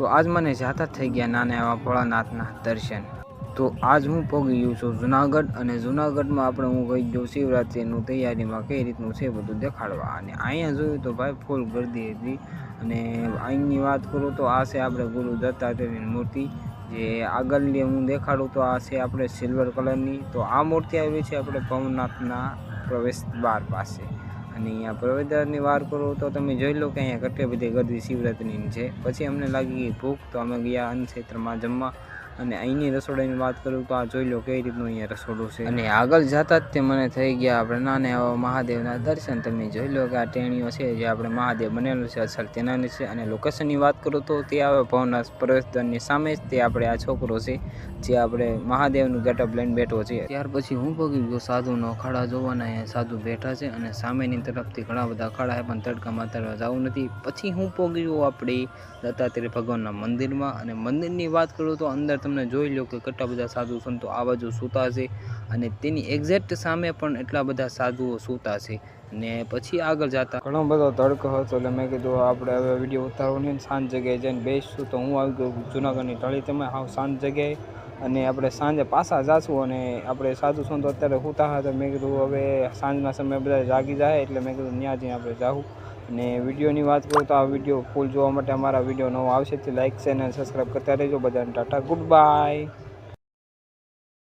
તો આજ મને જાતા થઈ ગયા નાના એવા ભોળાનાથના દર્શન। તો આજ હું પહોંચી ગયો છું જુનાગઢ, અને જુનાગઢમાં આપણે હું ગઈ ગયો શિવરાત્રિનું તૈયારીમાં કઈ રીતનું છે બધું દેખાડવા। અને અહીંયા જોયું તો ભાઈ ફૂલ ગરદી હતી। અને અહીંની વાત કરું તો આ છે આપણે ગુરુ દત્તાત્રેયની મૂર્તિ, જે આગળની હું દેખાડું તો આ છે આપણે સિલ્વર કલરની। તો આ મૂર્તિ આવી છે આપણે ભવનાથના પ્રવેશ દ્વાર પાસે। અને અહીંયા પ્રવેશદ્વારની વાત કરું તો તમે જોઈ લો કે અહીંયા કેટલી બધી ગરદી શિવરાત્રિની છે। પછી અમને લાગી ગઈ ભૂખ, તો અમે ગયા અન્નક્ષેત્રમાં જમવા। અને અહીંની રસોડાની વાત કરું તો આ જોઈ લો કઈ રીતનું અહીંયા રસોડું છે। અને આગળ જતા જ તે મને થઈ ગયા આપણે નાના એવા મહાદેવના દર્શન। તમે જોઈ લો કે આ ટેણીઓ છે જે આપણે મહાદેવ બનેલું છે અસલ તેનાની છે। અને લોકેશનની વાત કરું તો તે આવે ભવનાથ પ્રવેશદ્વારની સામે જ તે આપણે આ છોકરો છે જે આપણે મહાદેવનું ગેટઅપ લઈને બેઠો છે। ત્યાર પછી હું પગી ગયો સાધુનો અખાડા જોવાના। અહીંયા સાધુ બેઠા છે અને સામેની તરફથી ઘણા બધા અખાડા છે, પણ તડકામાં તરવા જવું નથી। પછી હું પહોંચી ગયો આપણે દત્તાત્રેય ભગવાનના મંદિરમાં। અને મંદિરની વાત કરું તો અંદર તમને જોઈ લો કે કેટલા બધા સાધુ સંતો આ બાજુ સૂતા છે, અને તેની એક્ઝેક્ટ સામે પણ એટલા બધા સાધુઓ સૂતા છે। ને પછી આગળ જતા ઘણો બધો તડકો હતો, એટલે મેં કીધું આપણે હવે વિડીયો ઉતારવો નહીં, શાંત જગ્યાએ જઈને બેસીશું। તો હું આવી ગયો જુનાગઢની ઢળી તમે હાવ શાંત જગ્યાએ, અને આપણે સાંજે પાછા જાશું। અને આપણે સાધુ સંતો અત્યારે સૂતા હતા, મેં કીધું હવે સાંજના સમયે બધા જાગી જાય, એટલે મેં કીધું ત્યાં જઈને આપણે જાવું। અને વિડીયોની વાત કરું તો આ વિડીયો ફૂલ જોવા માટે અમારા વિડીયો નવો આવશે, તો લાઇક, શેર અને સબસ્ક્રાઈબ કરતા રહેજો। બધાને ટાટા, ગુડ બાય।